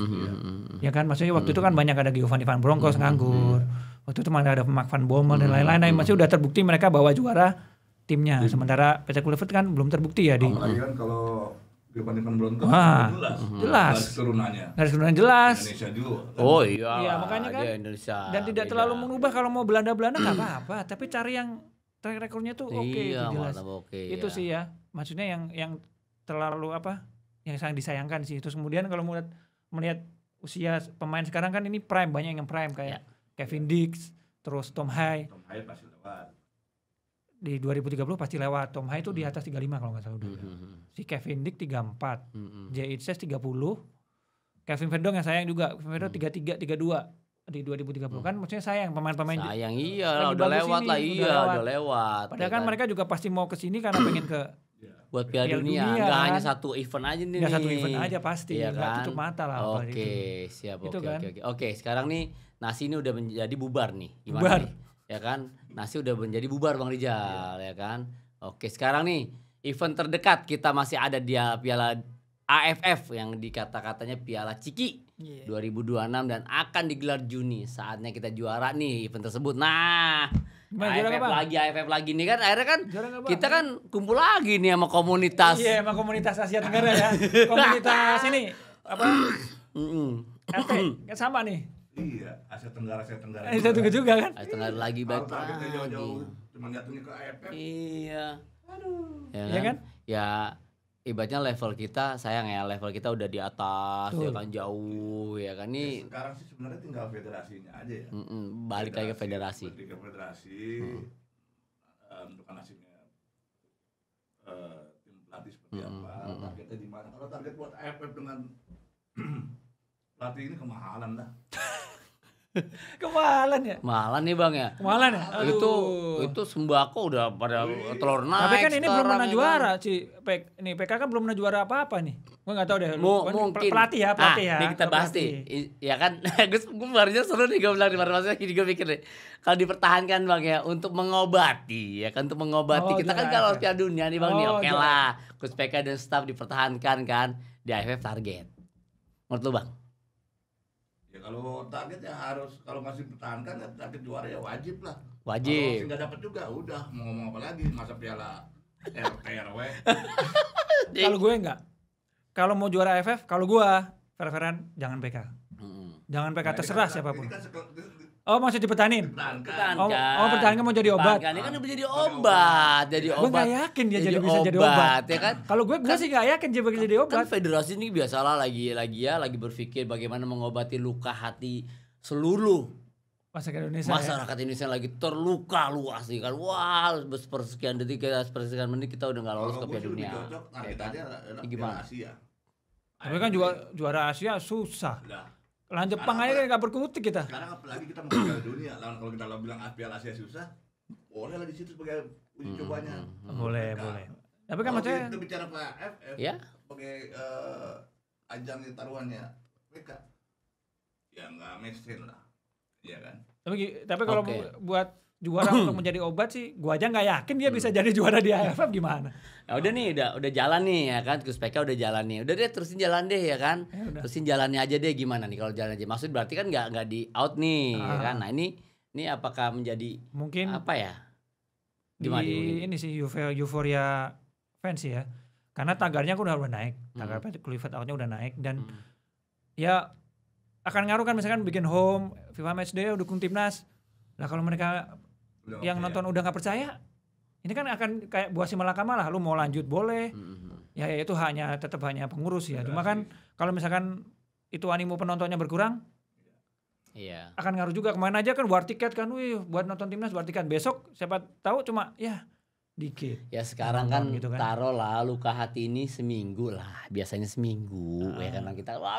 Ya kan maksudnya waktu itu kan banyak ada Giovanni van Bronckhorst nganggur. Waktu itu mana ada Mark van Bommel dan lain-lain. Nah, masih udah terbukti mereka bawa juara timnya. Sementara Peter Kluivert kan belum terbukti ya di. Apalagi kan kalau Giovanni van Bronckhorst Wah, jelas. jelas. Garis turunannya. Garis keturunan jelas. Indonesia juga. Oh iya. Iya, makanya kan. Dia Indonesia. Dan tidak Beda. terlalu mengubah kalau mau Belanda-Belanda nggak apa-apa. Tapi cari yang track recordnya tuh oke, Iya, itu jelas. mantap, oke, Itu iya. sih ya. Maksudnya yang terlalu apa? Yang sangat disayangkan sih. Terus kemudian kalau melihat usia pemain sekarang kan ini prime, banyak yang prime kayak Kevin Dix, terus Tom Hai Tom Hayat pasti lewat. di 2030 pasti lewat. Tom Hai itu di atas 35 kalau nggak salah udah. Si Kevin Dick 34, Jay Itzes 30, Kevin Verdong yang sayang juga, Kevin Verdong 33, 32 di 2030 kan, maksudnya sayang pemain-pemain sayang iya lagi udah bagus lewat ini, lah, iya udah lewat. Padahal ya kan mereka juga pasti mau ke sini karena pengen ke buat Piala Piala Dunia, Dunia, nggak kan? hanya satu event aja nih. Nggak satu event aja pasti, iya nggak kan? tutup mata lah. Oke, siap. Itu Oke, kan? oke. Sekarang nih Nasi ini udah menjadi bubar nih. Gimana Bubar. nih? Ya kan? Nasi udah menjadi bubar Bang Rijal, ya kan? Oke, sekarang nih event terdekat kita masih ada di Piala AFF yang dikata-katanya Piala Ciki 2026 dan akan digelar Juni. Saatnya kita juara nih event tersebut. Nah, Gimana, juara nggak, Bang? AFF lagi nih kan akhirnya kan Juara nggak, Bang? kita kan kumpul lagi nih sama komunitas. Iya, emang komunitas Asia Tenggara ya. Komunitas ini apa? RT kan sama nih. Iya, Asia Tenggara. Saya tunggu juga kan. Ayo tengah lagi baik Kalau targetnya lagi. jauh-jauh, cuma jatuhnya ke AFF. Iya. Ya Iya kan? Ya ibaratnya level kita sayang ya, level kita udah di atas ya kan, jauh ya kan nih. Sekarang sih sebenarnya tinggal federasinya aja ya. Balik lagi ke federasi. Balik ke federasi, menentukan nasibnya tim pelatih seperti apa, targetnya di mana. Kalau target buat AFF dengan pelatih ini kemahalan lah. Kemahalan ya. Malah nih Bang ya. Kemahalan ya. Itu sembako udah pada telur naik. Tapi kan ini belum sekarang, pernah ya juara sih. Ini PK kan belum pernah juara apa-apa nih. Gue nggak tahu deh. Mungkin Pelatih ya. Ini kita bahas nih. Ya kan, gue barunya seru nih gue bilang di mana-mana gini, gue pikir nih. Kalau dipertahankan Bang ya untuk mengobati ya kan, untuk mengobati kita kan kalau Piala Dunia nih Bang nih, oke lah. Coach PK dan staff dipertahankan kan di AFF target. Menurut lu Bang? Ya kalau target ya harus, kalau masih pertahankan ya target juara ya wajib lah. Wajib. Kalau masih nggak dapat juga udah mau ngomong apa lagi, masa Piala RT RW. Kalau gue enggak. Kalau mau juara AFF, kalau gue fair-fairan jangan PK. Jangan PK, terserah siapapun. Oh, masih dipertahanin. Oh, pertahankan mau jadi obat. Ini kan udah jadi obat, jadi obat. Gue nggak yakin dia bisa jadi obat. Ya kan? Kalau gue sih nggak yakin dia bakal jadi obat. Kan federasi ini biasalah lagi berpikir bagaimana mengobati luka hati seluruh masyarakat Indonesia lagi terluka luas nih kan. Wah, sepersekian detik, sepersekian menit kita udah nggak lolos ke Piala Dunia. Gimana? Asia. Tapi kan juara Asia susah. Lawan Jepang aja kan nggak berkutik kita. Sekarang apalagi kita mau ke Piala Dunia. Lawan kalau kita bilang Piala Asia susah, boleh lah di situ sebagai uji cobanya. Boleh. Tapi kan maksudnya kita bicara AFF ya sebagai ajang taruhannya PK, ya nggak make sense lah, iya kan? Tapi kalau buat juara untuk menjadi obat sih, gua aja nggak yakin dia bisa jadi juara di AFF gimana. Ya udah nih, udah jalan nih ya kan, Gus PK udah jalan nih. Udah deh terusin jalan deh ya kan. Terusin jalannya aja deh, gimana nih kalau jalan aja. Maksud berarti kan nggak di out nih ya kan. Nah, ini apakah menjadi mungkin apa ya? Gimana ini sih euforia fans ya. Karena tagarnya kan udah naik. Tagar qualified out-nya udah naik dan ya akan ngaruh kan misalkan bikin home FIFA Matchday dukung timnas. Lah kalau mereka yang nonton udah nggak percaya, ini kan akan kayak buah si malakama lah. Lu mau lanjut boleh, ya itu tetap hanya pengurus ya. Cuma kan kalau misalkan itu animo penontonnya berkurang, iya, akan ngaruh juga. Kemana aja kan buat tiket kan, buat nonton timnas buat tiket. Besok siapa tahu cuma ya dikit. Ya sekarang kan gitu kan. taruh lah luka hati ini seminggu lah, biasanya seminggu ya kan kita wah.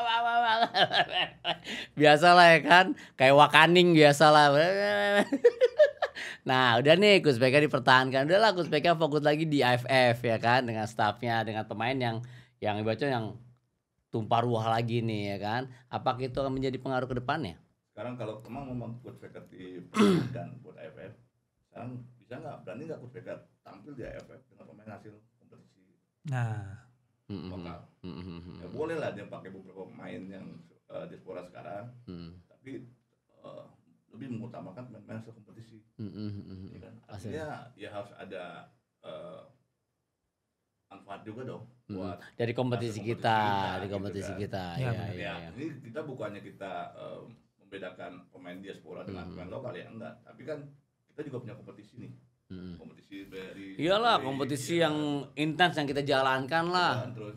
Biasalah ya kan, kayak wakaning biasalah. Nah udah nih Gus PK dipertahankan, udahlah Gus PK fokus lagi di AFF ya kan, dengan staffnya, dengan pemain yang ibaratnya yang tumpah ruah lagi nih ya kan. Apakah itu akan menjadi pengaruh ke depannya? Sekarang kalau memang Gus PK dipertahankan buat AFF, sekarang bisa nggak, berani nggak Gus PK tampil di AFF dengan pemain hasil kompetisi lokal? Ya boleh lah dia pakai beberapa pemain yang diaspora sekarang, tapi lebih mengutamakan pemain hasil kompetisi. Ya kan? Artinya ya harus ada manfaat juga dong buat dari kompetisi kita, di kompetisi kita. Ya. Ini kita bukannya kita membedakan pemain diaspora dengan pemain lokal ya, enggak. Tapi kan kita juga punya kompetisi nih. Kompetisi dari iyalah kompetisi yang intens yang kita jalankan lah. Terus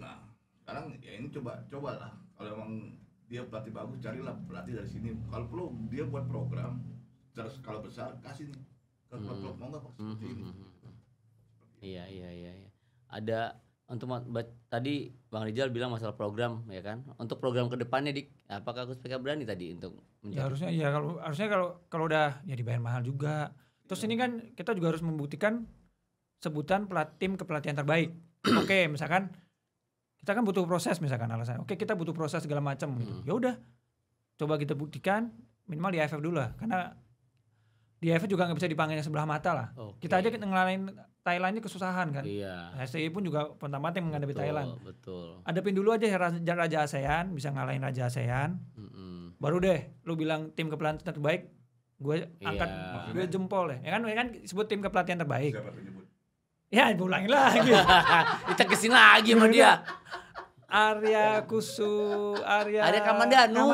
sekarang ya ini coba lah, kalau emang dia pelatih bagus, carilah pelatih dari sini. Kalau perlu dia buat program secara skala besar kasih nih ke klub-klub mau nggak Pak seperti ini. Iya. Ada untuk tadi Bang Rizal bilang masalah program ya kan. Untuk program kedepannya Dik, apakah Coach PK berani tadi untuk Ya harusnya kalau udah ya dibayar mahal juga. Terus ini kan kita juga harus membuktikan sebutan tim kepelatihan terbaik. Oke, misalkan kita kan butuh proses misalkan alasan. Oke, kita butuh proses segala macam gitu. Ya udah. Coba kita buktikan minimal di AFF dulu lah. Karena di AFF juga nggak bisa dipanggilnya sebelah mata lah. Kita aja ngelain Thailand ini kesusahan kan. Iya. STI pun juga pontang-panting menghadapi Thailand. Betul. Hadapin dulu aja Raja ASEAN, bisa ngalahin Raja ASEAN. Baru deh lu bilang tim kepelatihan terbaik, gue angkat gue jempol deh. Ya kan sebut tim kepelatihan terbaik. Siapa tuh nyebut? Ya ulangin lagi. Ditekesin lagi sama dia. Arya Kamandanu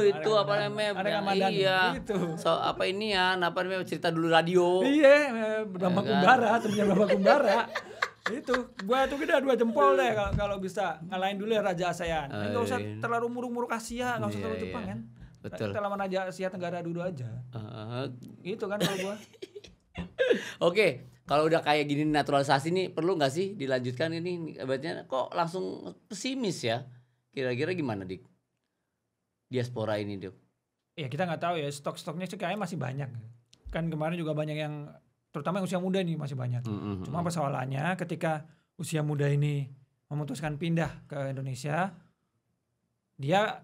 itu apa namanya? Iya. Itu. So apa ini ya? Apa namanya cerita dulu radio? Iya, Bambang Kumbara, temennya Bambang Kumbara. Itu gua tuh kita 2 jempol deh kalau bisa ngalahin dulu ya Raja ASEAN. Enggak usah terlalu muruk-muruk Asia, enggak usah terlalu Jepang kan. Betul. Kita lawan Raja Asia Tenggara dulu aja. Itu kan kalau gua. Oke. Kalau udah kayak gini naturalisasi nih perlu nggak sih dilanjutkan ini? Ibaratnya kok langsung pesimis ya? Kira-kira gimana Dik? Diaspora ini Dik? Ya kita nggak tahu ya, stok-stoknya sih kayaknya masih banyak. Kan kemarin juga banyak yang, terutama yang usia muda nih masih banyak. Cuma persoalannya ketika usia muda ini memutuskan pindah ke Indonesia, dia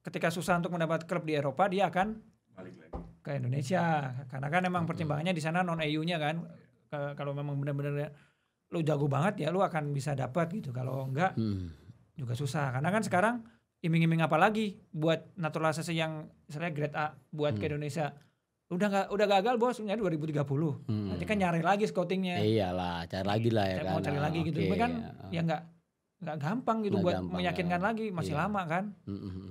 ketika susah untuk mendapat klub di Eropa, dia akan Balik lagi ke Indonesia. Karena kan emang pertimbangannya di sana non EU-nya kan. Kalau memang benar-benar lu jago banget ya lu akan bisa dapat gitu. Kalau enggak juga susah. Karena kan sekarang iming-iming apa lagi buat naturalisasi yang misalnya grade A buat ke Indonesia. Udah gagal bos, nyari 2030. Nanti kan nyari lagi scoutingnya. Iyalah, cari lagi lah ya kan. Mau cari lagi gitu. Tapi kan ya enggak gampang gitu buat meyakinkan lagi, masih lama kan.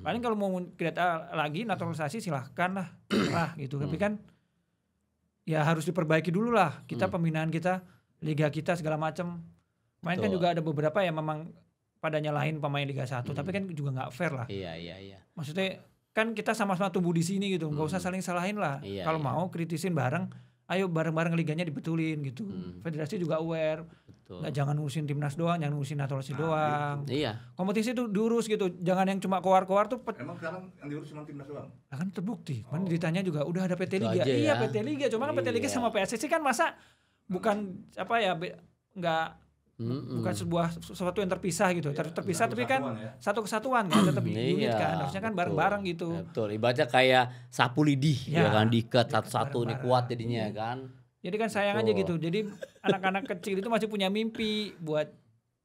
Paling kalau mau grade A lagi naturalisasi silahkan lah, cerah gitu. Tapi kan ya harus diperbaiki dulu lah kita pembinaan kita, liga kita segala macam. Main kan juga ada beberapa yang memang pada nyalahin pemain Liga 1, tapi kan juga nggak fair lah. Iya. Maksudnya kan kita sama-sama tumbuh di sini gitu, nggak usah saling salahin lah. Kalau mau kritisin bareng, ayo bareng-bareng liganya dibetulin gitu. Federasi juga aware. Nggak jangan ngurusin timnas doang, jangan ngurusin naturalisasi doang. Iya. Kompetisi itu diurus gitu, jangan yang cuma keluar-keluar tuh. Emang sekarang yang diurus cuma timnas doang? Nah kan terbukti, kan ditanya juga udah ada PT Itu Liga. aja Iya ya. PT Liga, cuma kan PT Liga sama PSSI kan masa bukan apa ya nggak bukan sesuatu yang terpisah gitu. Terpisah tapi kan ya. satu kesatuan kan, tetap unit kan. Harusnya kan bareng-bareng gitu. Betul. Ibaratnya kayak sapu lidih ya kan, diikat satu-satu nih kuat jadinya kan. Jadi kan sayang aja gitu. Jadi anak-anak kecil itu masih punya mimpi buat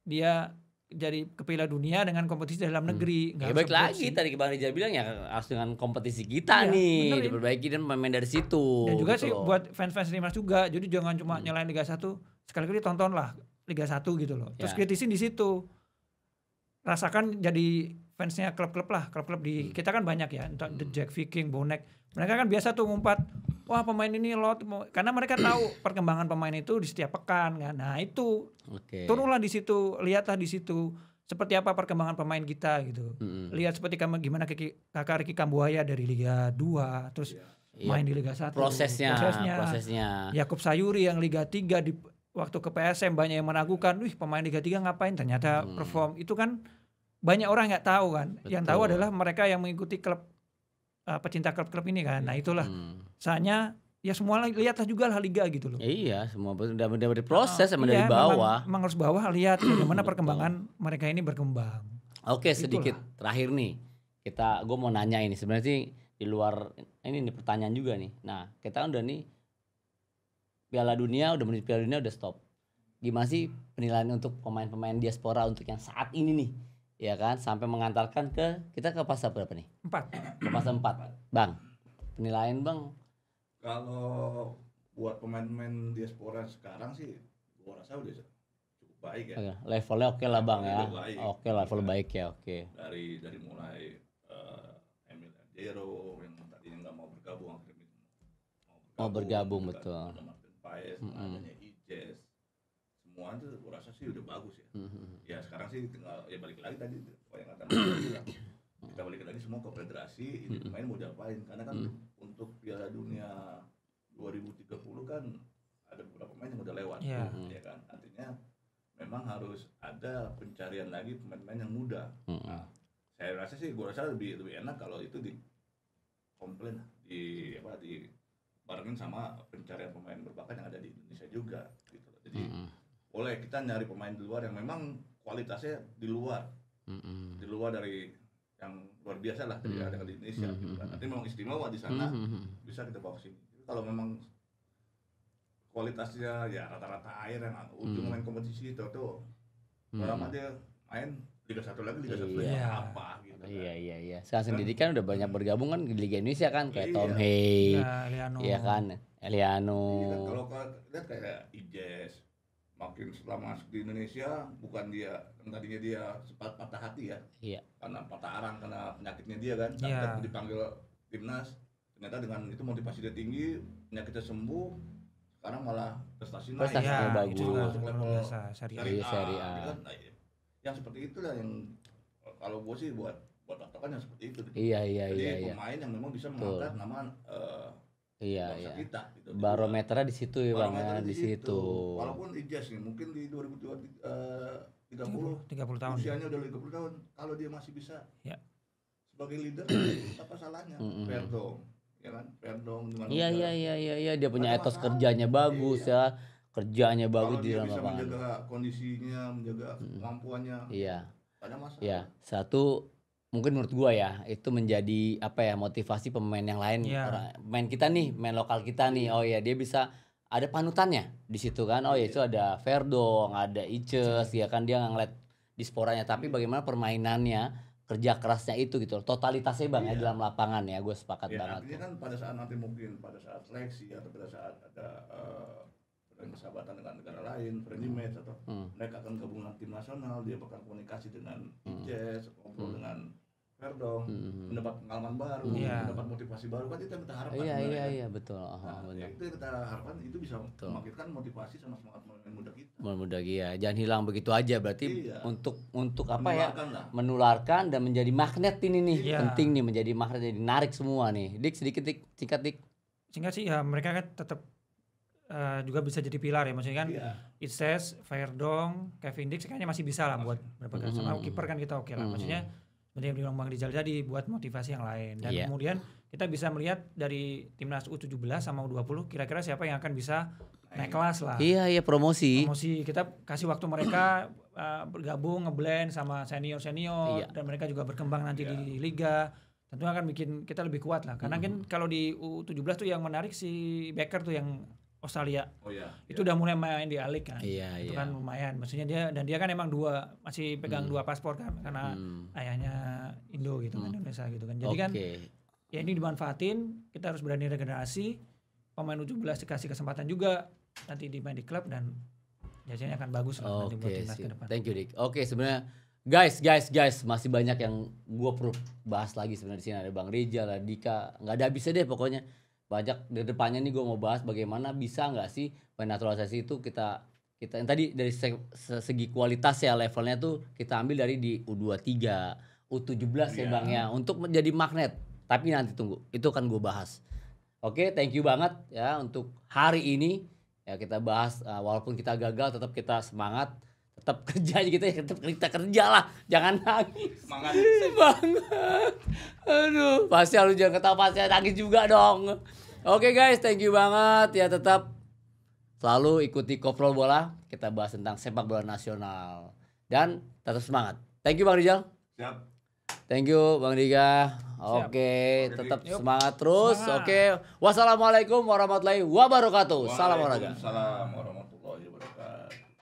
dia jadi ke Piala Dunia dengan kompetisi dalam negeri. Ya baik lagi tadi Bang Rizal bilang ya harus dengan kompetisi kita nih benerin. Diperbaiki dan pemain dari situ. Dan juga sih buat fans-fans timnas juga. Jadi jangan cuma nyalain Liga 1, sekali-kali tonton lah Liga 1 gitu loh. Terus kritisin di situ. Rasakan jadi fansnya klub-klub lah, klub-klub di kita kan banyak ya, entah The Jack, Viking, Bonek. Mereka kan biasa tuh ngumpat, wah pemain ini lot, karena mereka tahu perkembangan pemain itu di setiap pekan kan. Nah itu turunlah di situ, lihatlah di situ seperti apa perkembangan pemain kita gitu. Lihat seperti gimana kakak Ricky Kambuaya dari Liga 2 terus main di Liga 1. Prosesnya. Yakub Sayuri yang Liga 3 di waktu ke PSM banyak yang meragukan, wih pemain Liga 3 ngapain, ternyata perform. Itu kan banyak orang nggak tahu kan. Betul. Yang tahu adalah mereka yang mengikuti klub pecinta klub-klub ini kan. Nah itulah saatnya ya semua lihatlah juga lah liga gitu loh. Iya, semua udah berproses sama dari bawah. Memang harus bawah lihat bagaimana perkembangan mereka ini berkembang. Oke, sedikit terakhir nih. Gue mau nanya ini sebenarnya sih di luar ini pertanyaan juga nih. Nah, kita udah nih Piala Dunia udah stop. Gimana sih penilaian untuk pemain-pemain diaspora untuk yang saat ini nih? Ya kan, sampai mengantarkan kita ke fase berapa nih? 4. Ke fase 4. Bang, penilaian Bang. Kalau buat pemain-pemain diaspora sekarang sih gua rasa udah cukup baik ya. Levelnya oke lah Bang ya. Oke, level baik ya, oke. Dari mulai Emil Jero yang tadinya nggak mau bergabung akhirnya mau bergabung betul. Ada Martin Paes, adanya Ijes. Semua itu gua rasa sih udah bagus ya. Ya sekarang sih tinggal ya balik lagi tadi yang kata Mas bilang. Kita balik lagi semua ke federasi, ini pemain mau diapain karena kan untuk untuk Piala Dunia 2030 kan ada beberapa pemain yang udah lewat, Iya. ya kan. Artinya memang harus ada pencarian lagi pemain-pemain yang muda. Nah, saya rasa sih, gue rasa lebih enak kalau itu di komplain di barengin sama pencarian pemain berbakat yang ada di Indonesia juga gitu. Jadi boleh kita nyari pemain di luar yang memang kualitasnya di luar dari yang luar biasa lah dari yang ada di Indonesia gitu kan. Nanti memang istimewa di sana bisa kita bawa ke sini. Kalau memang kualitasnya ya rata-rata air yang ujung main kompetisi itu tuh lama dia main Liga 1 lagi Liga 1 lagi apa gitu kan. Iya. Sekarang sendiri kan udah banyak bergabung kan di Liga Indonesia kan kayak Iya. Tom Hay, Eliano. iya kan, Eliano. Iya kan, kalau lihat kayak Ijes makin setelah masuk di Indonesia, bukan dia tadinya dia sempat patah hati ya, Iya. karena patah arang karena penyakitnya dia kan, Iya. tapi dipanggil timnas, ternyata dengan itu motivasi dia tinggi, penyakitnya sembuh, sekarang malah prestasi naik. Prestasinya Iya, bagus. itu juga Masuk luar level biasa, Serie A. Iya, Serie A. gitu kan. Nah, yang seperti itulah yang kalau gue sih buat patokan yang seperti itu. Iya. Jadi pemain yang memang bisa mengangkat nama Iya. bangsa kita. Gitu. Barometernya di situ ya Bang, Barometernya di situ. Walaupun Ijas nih mungkin di 2030 30 tahun. usianya udah 30 tahun, kalau dia masih bisa Ya. sebagai leader apa salahnya? Verdong, ya kan? Verdong dengan Iya, dia punya Ada etos masalah. kerjanya bagus ya. Kerjanya bagus kalau di dia dalam bisa lapangan. menjaga kondisinya, menjaga kemampuannya, Iya. ada masalah. Ya, satu mungkin menurut gua ya itu menjadi apa ya motivasi pemain yang lain, Iya. main kita nih, main lokal kita nih. Oh ya dia bisa ada panutannya di situ kan. Oh ya itu ada Verdong, ada Ices ya kan dia ngeliat di sporanya. Tapi bagaimana permainannya, kerja kerasnya itu gitu, totalitasnya Bang ya dalam lapangan ya. Gue sepakat Ya, banget. artinya kan pada saat nanti mungkin pada saat seleksi atau pada saat ada persahabatan dengan negara lain, friendly match atau mereka akan gabung dengan tim nasional, dia bakal komunikasi dengan Ijes, ngobrol dengan Verdong, mendapat pengalaman baru, Iya. mendapat motivasi baru, kan itu yang kita harapkan. Iya sebenarnya, kan? iya betul. Nah, Benar. itu yang kita harapkan itu bisa membangkitkan motivasi sama semangat pemain muda kita. Mudah ya, jangan hilang begitu aja berarti Iya. untuk apa ya? Menularkan lah. Menularkan dan menjadi magnet ini nih. Iya. Penting nih menjadi magnet, jadi narik semua nih. Dik sedikit dik, singkat dik. Sehingga sih ya mereka kan tetap juga bisa jadi pilar ya, maksudnya kan Iya. Ices, Verdong, Kevin Dix kayaknya masih bisa lah buat berpegang sama kiper kan kita oke lah, maksudnya seperti yang bilang Bang Rizal tadi buat motivasi yang lain dan Iya. kemudian kita bisa melihat dari timnas U17 sama U20 kira-kira siapa yang akan bisa naik kelas lah. Iya promosi. Promosi kita kasih waktu mereka bergabung ngeblend sama senior Iya. dan mereka juga berkembang nanti di liga. Tentu akan bikin kita lebih kuat lah. Karena kan kalau di U17 tuh yang menarik si Becker tuh yang Australia. Oh iya. Itu udah mulai main di A-League kan. Iya, Itu iya. kan lumayan. Maksudnya dia kan emang masih pegang dua paspor kan karena ayahnya Indo gitu kan, Indonesia gitu kan. Jadi kan ya ini dimanfaatin, kita harus berani regenerasi. Pemain U17 dikasih kesempatan juga nanti dimain di klub dan biasanya akan bagus lah nanti buat timnas ke depan. Thank you Dik. Oke, sebenarnya guys masih banyak yang gua perlu bahas lagi sebenarnya di sini. Ada Bang Rizal, ada Dika, nggak ada habisnya deh pokoknya. Banyak di depannya nih gua mau bahas bagaimana bisa nggak sih naturalisasi itu kita yang tadi dari segi kualitas ya levelnya tuh kita ambil dari di U23, U17 ya Bang ya untuk menjadi magnet. Tapi nanti tunggu, itu kan gue bahas. Oke, thank you banget ya untuk hari ini ya kita bahas walaupun kita gagal tetap kita semangat, tetap kerja gitu ya, tetap kita kerja lah, jangan nangis. Semangat. Semangat. Aduh, pasti harus jangan ketawa, pasti nangis juga dong. Oke guys, thank you banget ya, tetap selalu ikuti Koprol Bola, kita bahas tentang sepak bola nasional dan tetap semangat. Thank you Bang Rizal. Siap. Thank you Bang Diga. Oke, tetap semangat terus. Oke. Wassalamualaikum warahmatullahi wabarakatuh. Salam olahraga. Waalaikumsalam warahmatullahi wabarakatuh.